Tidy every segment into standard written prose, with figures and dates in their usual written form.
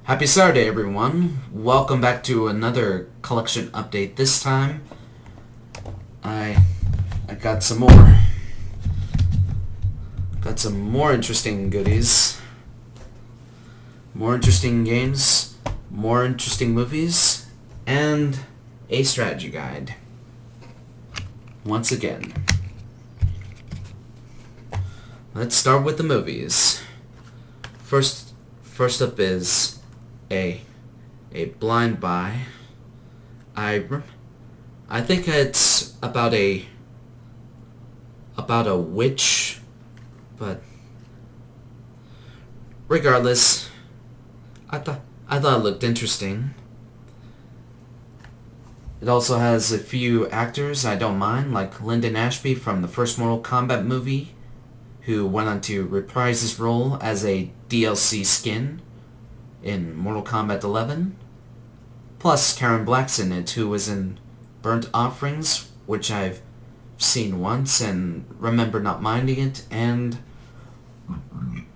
Happy Saturday, everyone. Welcome back to another collection update. This time, I got some more interesting goodies, more interesting games, more interesting movies, and a strategy guide. Once again, let's start with the movies. First up is a blind buy. I think it's about a witch, but regardless, I thought it looked interesting. It also has a few actors I don't mind, like Lyndon Ashby from the first Mortal Kombat movie, who went on to reprise his role as a DLC skin in Mortal Kombat 11. Plus Karen Black's in it, who was in Burnt Offerings, which I've seen once and remember not minding it, and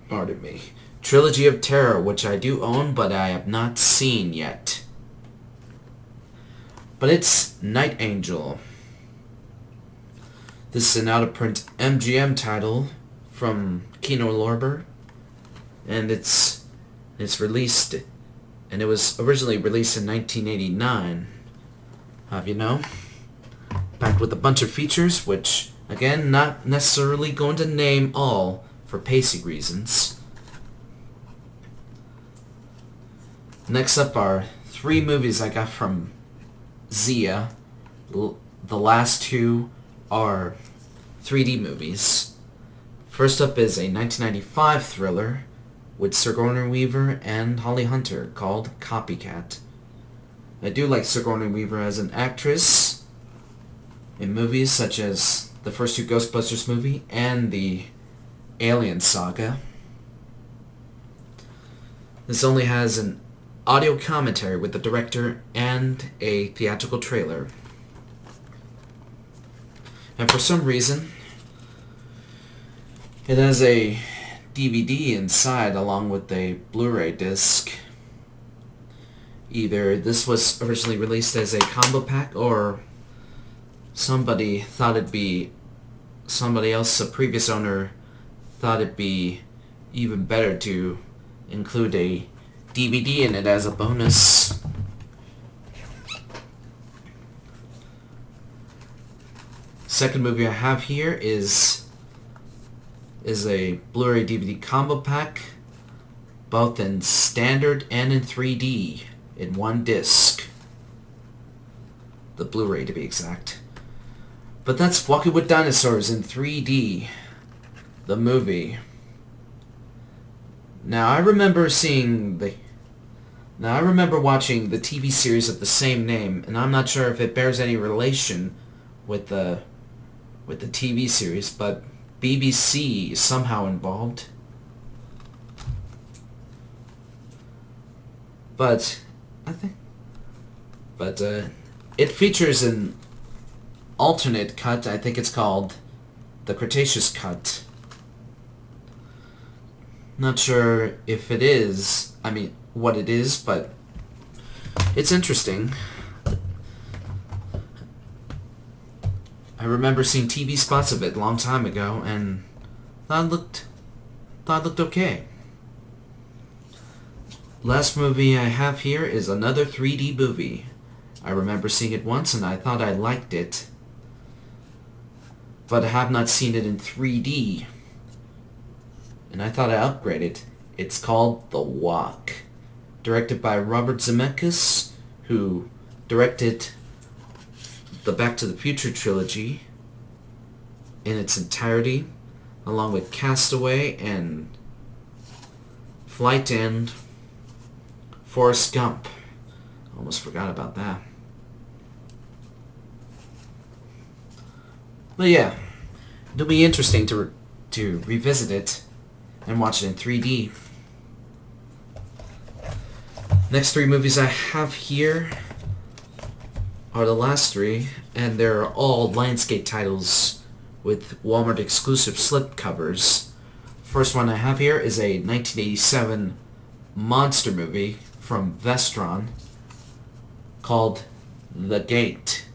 pardon me, Trilogy of Terror, which I do own but I have not seen yet. But it's Night Angel. This is an out-of-print MGM title from Kino Lorber, and it's released, and it was originally released in 1989. Have you know? Packed with a bunch of features, which, again, not necessarily going to name all for pacing reasons. Next up are 3 movies I got from Zia. The last 2 are 3D movies. First up is a 1995 thriller with Sigourney Weaver and Holly Hunter called Copycat. I do like Sigourney Weaver as an actress in movies such as the first 2 Ghostbusters movie and the Alien saga. This only has an audio commentary with the director and a theatrical trailer. And for some reason, it has a DVD inside along with a Blu-ray disc. Either this was originally released as a combo pack, or somebody else, a previous owner, thought it'd be even better to include a DVD in it as a bonus. Second movie I have here is a Blu-ray DVD combo pack, both in standard and in 3D, in one disc. The Blu-ray, to be exact. But that's Walking with Dinosaurs in 3D, the movie. Now I remember watching the TV series of the same name, and I'm not sure if it bears any relation with the TV series, but BBC is somehow involved. But it features an alternate cut. I think it's called the Cretaceous cut. Not sure if it is, what it is, but it's interesting. I remember seeing TV spots of it a long time ago, and thought it looked okay. Last movie I have here is another 3D movie. I remember seeing it once, and I thought I liked it, but I have not seen it in 3D, and I thought I'd upgrade it. It's called The Walk, directed by Robert Zemeckis, who directed the Back to the Future trilogy in its entirety, along with Castaway and Flight and Forrest Gump. Almost forgot about that. But yeah, it'll be interesting to revisit it and watch it in 3D. Next 3 movies I have here are the last 3, and they're all Lionsgate titles with Walmart exclusive slipcovers. First one I have here is a 1987 monster movie from Vestron called The Gate.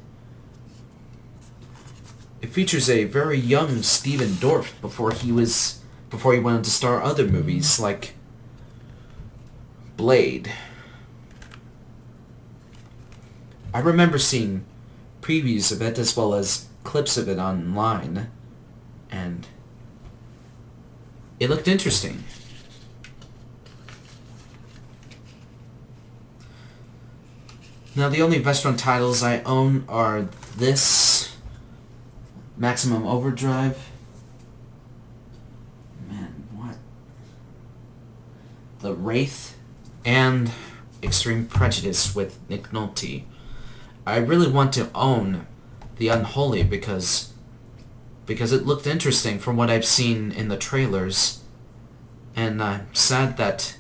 It features a very young Stephen Dorff before he went on to star other movies like Blade. I remember seeing previews of it as well as clips of it online, and it looked interesting. Now the only Vestron titles I own are this, Maximum Overdrive, The Wraith, and Extreme Prejudice with Nick Nolte. I really want to own The Unholy because it looked interesting from what I've seen in the trailers, and I'm sad that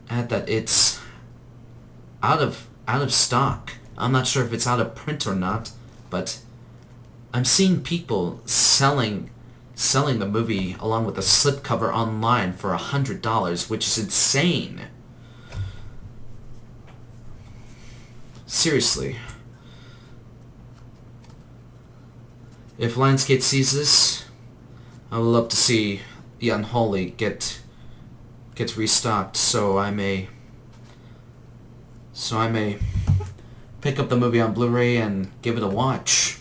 it's out of stock. I'm not sure if it's out of print or not, but I'm seeing people selling the movie along with a slipcover online for $100, which is insane. Seriously. If Lionsgate sees this, I would love to see The Unholy get restocked so I may pick up the movie on Blu-ray and give it a watch.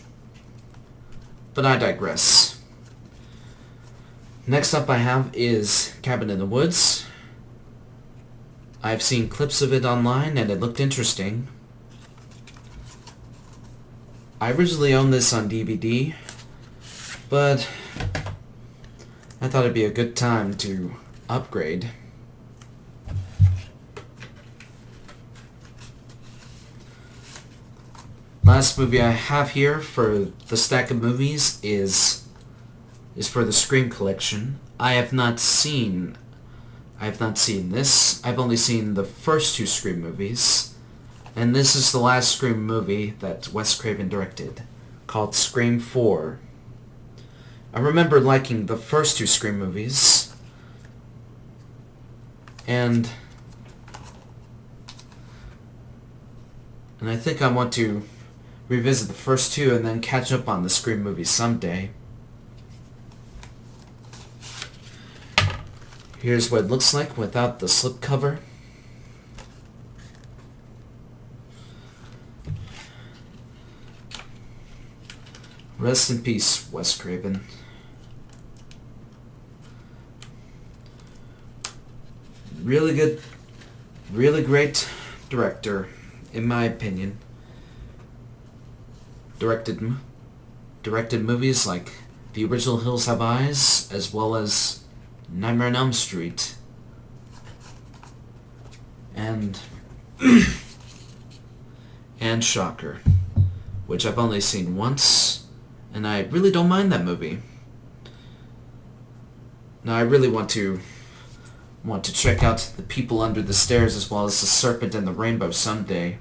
But I digress. Next up I have is Cabin in the Woods. I've seen clips of it online and it looked interesting. I originally owned this on DVD, but I thought it'd be a good time to upgrade. Last movie I have here for the stack of movies is for the Scream collection. I have not seen this. I've only seen the first two Scream movies. And this is the last Scream movie that Wes Craven directed, called Scream 4. I remember liking the first two Scream movies, and I think I want to revisit the first two and then catch up on the Scream movies someday. Here's what it looks like without the slipcover. Rest in peace, Wes Craven. Really good, really great director, in my opinion. Directed movies like The Original Hills Have Eyes, as well as Nightmare on Elm Street. And Shocker, which I've only seen once. And I really don't mind that movie. Now I really want to check out The People Under the Stairs as well as The Serpent and the Rainbow someday.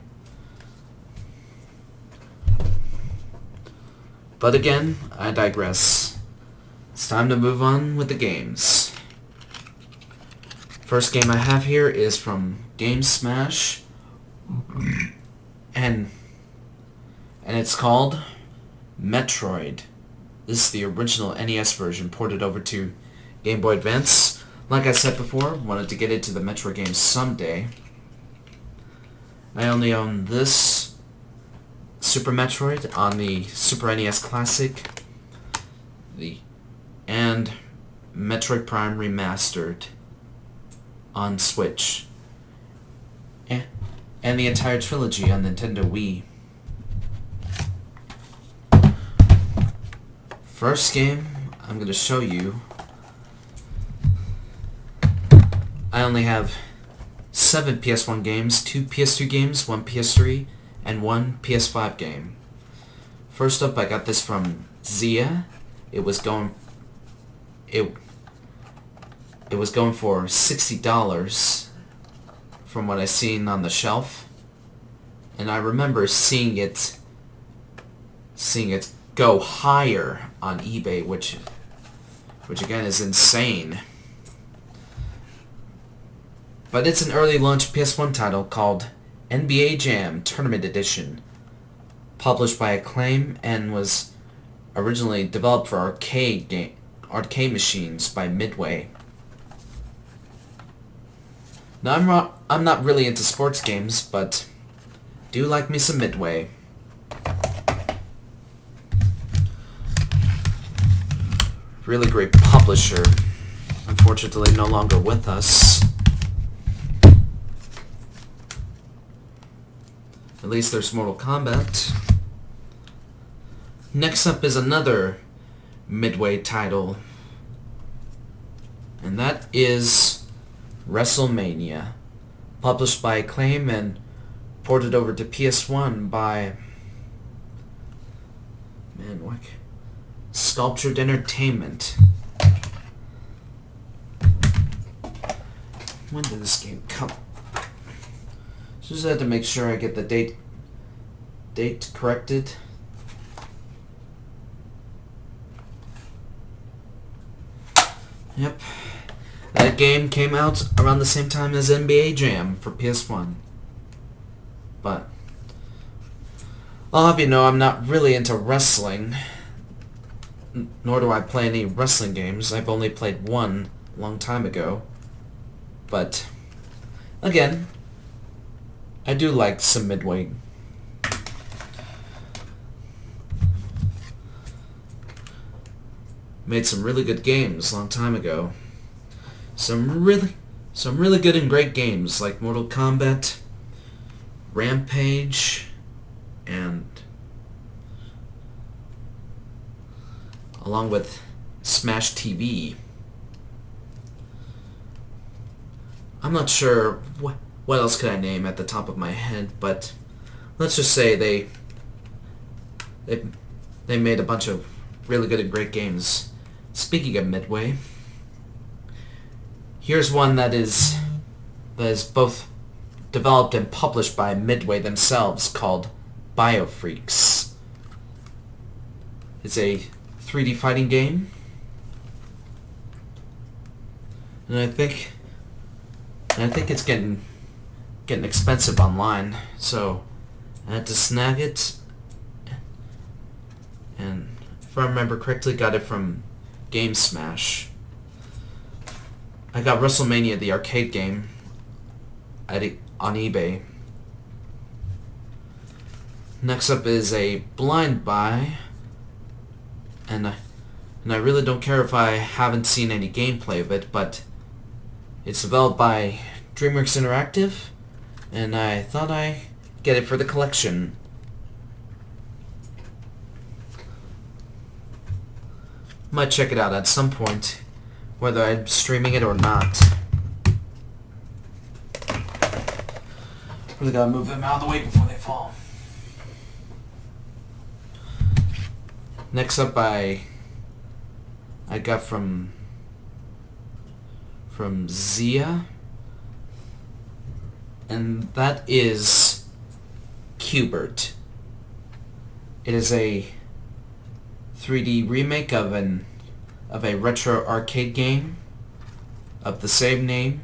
But again, I digress. It's time to move on with the games. First game I have here is from Game Smash, and it's called Metroid. This is the original NES version ported over to Game Boy Advance. Like I said before, wanted to get into the Metroid games someday. I only own this Super Metroid on the Super NES Classic, and Metroid Prime Remastered on Switch, and the entire trilogy on Nintendo Wii. First game I'm going to show you, I only have 7 PS1 games, 2 PS2 games, 1 PS3, and 1 PS5 game. First up, I got this from Zia. It was going for $60 from what I seen on the shelf, and I remember seeing it go higher on eBay, which again is insane. but it's an early launch PS1 title called NBA Jam Tournament Edition, published by Acclaim and was originally developed for arcade machines by Midway. Now I'm not really into sports games, but do like me some Midway. Really great publisher. Unfortunately no longer with us. At least there's Mortal Kombat. Next up is another Midway title, and that is WrestleMania, published by Acclaim and ported over to PS1 by Sculptured Entertainment. When did this game come? Just had to make sure I get the date corrected. Yep. That game came out around the same time as NBA Jam for PS1. But I'll have you know I'm not really into wrestling, nor do I play any wrestling games. I've only played one a long time ago. But again, I do like some Midway. Made some really good games a long time ago. Some really good and great games like Mortal Kombat, Rampage, and along with Smash TV. I'm not sure what else could I name at the top of my head, but let's just say they made a bunch of really good and great games. Speaking of Midway, here's one that is both developed and published by Midway themselves, called BioFreaks. It's a 3D fighting game, and I think it's getting expensive online, so I had to snag it, and if I remember correctly, got it from Game Smash. I got WrestleMania, the arcade game, on eBay. Next up is a blind buy, and I really don't care if I haven't seen any gameplay of it, but it's developed by DreamWorks Interactive, and I thought I'd get it for the collection. Might check it out at some point, whether I'm streaming it or not. Really gotta move them out of the way before they fall. Next up, I got from Zia, and that is Q*bert. It is a 3D remake of a retro arcade game of the same name,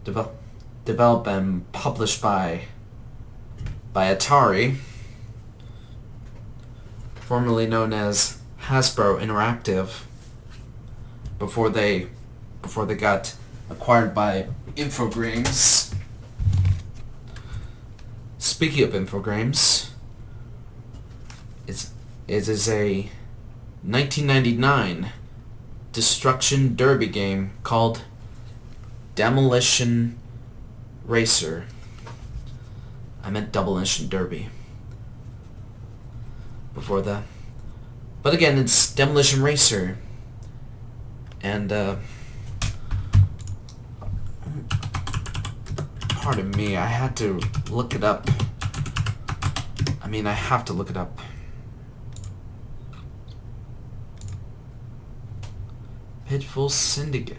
developed and published by Atari, formerly known as Hasbro Interactive, before they got acquired by Infogrames. Speaking of Infogrames, it is a 1999 destruction derby game called Demolition Racer. I meant Demolition Derby before that. But again, it's Demolition Racer. And, pardon me, I had to look it up. I have to look it up. Pitfall Syndicate.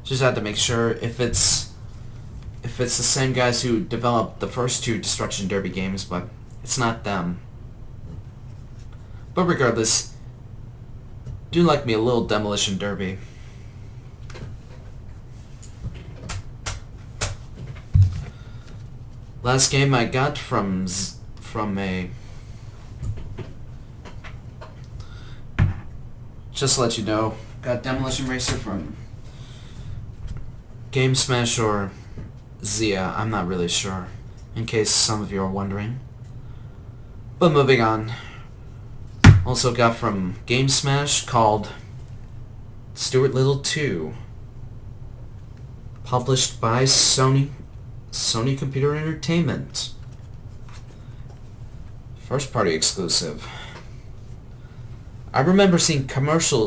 Just had to make sure if it's the same guys who developed the first two Destruction Derby games, but it's not them. But regardless, Do like me a little Demolition Derby. Last game I got from a... Just to let you know, got Demolition Racer from Game Smash or Zia, I'm not really sure, in case some of you are wondering. But moving on. Also got from Game Smash called Stuart Little 2. Published by Sony Computer Entertainment. First party exclusive. I remember seeing a commercial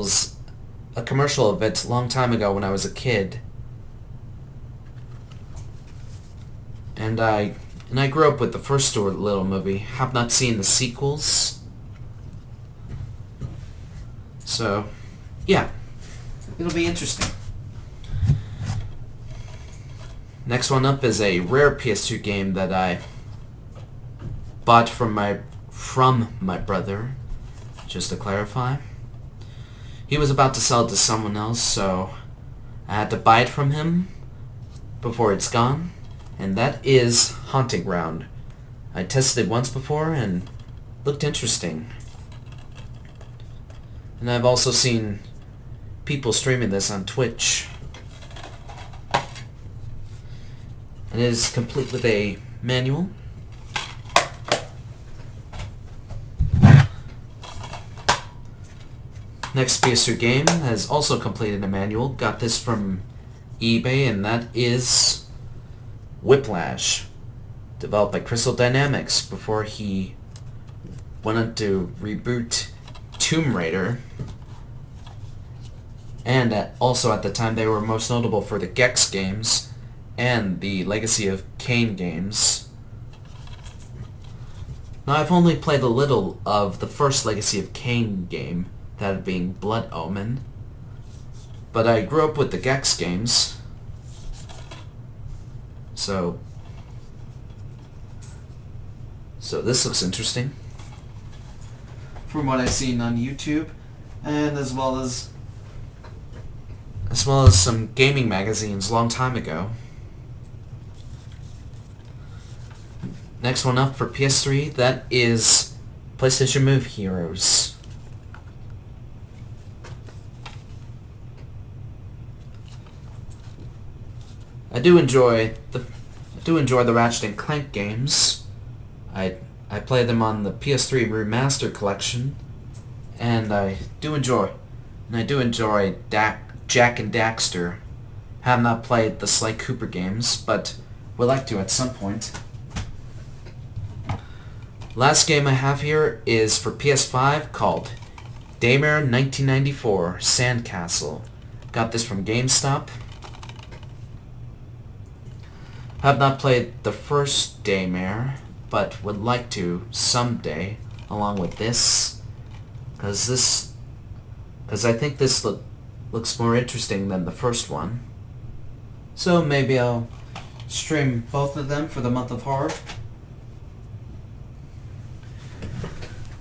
of it a long time ago when I was a kid. And I grew up with the first Stuart Little movie. Have not seen the sequels. So, yeah. It'll be interesting. Next one up is a rare PS2 game that I bought from my brother, just to clarify. He was about to sell it to someone else, so I had to buy it from him before it's gone. And that is Haunting Ground. I tested it once before and looked interesting. And I've also seen people streaming this on Twitch. And it is complete with a manual. Next PS2 game has also completed a manual. Got this from eBay, and that is Whiplash, developed by Crystal Dynamics before he went on to reboot Tomb Raider. And also at the time they were most notable for the Gex games and the Legacy of Kain games. Now I've only played a little of the first Legacy of Kain game, that being Blood Omen, but I grew up with the Gex games. So this looks interesting from what I've seen on YouTube, and as well as some gaming magazines a long time ago. Next one up for PS3, that is PlayStation Move Heroes. I do enjoy the Ratchet and Clank games. I play them on the PS3 Remastered Collection, and I do enjoy Jak and Daxter. Have not played the Sly Cooper games, but would like to at some point. Last game I have here is for PS5 called Daymare 1994 Sandcastle. Got this from GameStop. Have not played the first Daymare, but would like to someday, along with this, because I think this looks more interesting than the first one. So maybe I'll stream both of them for the month of horror.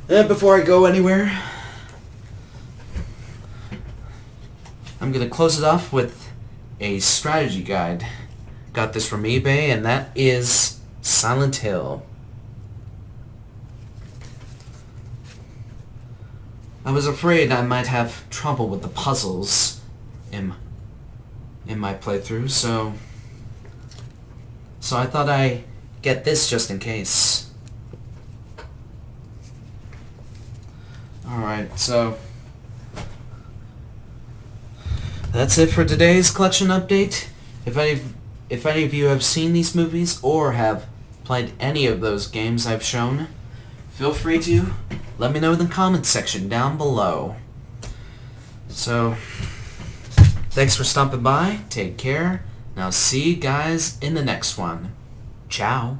And before I go anywhere, I'm gonna close it off with a strategy guide. Got this from eBay, and that is Silent Hill. I was afraid I might have trouble with the puzzles in my playthrough, so I thought I'd get this just in case. Alright, so that's it for today's collection update. If any of you have seen these movies or have played any of those games I've shown, feel free to let me know in the comments section down below. So, thanks for stopping by, take care, and I'll see you guys in the next one. Ciao.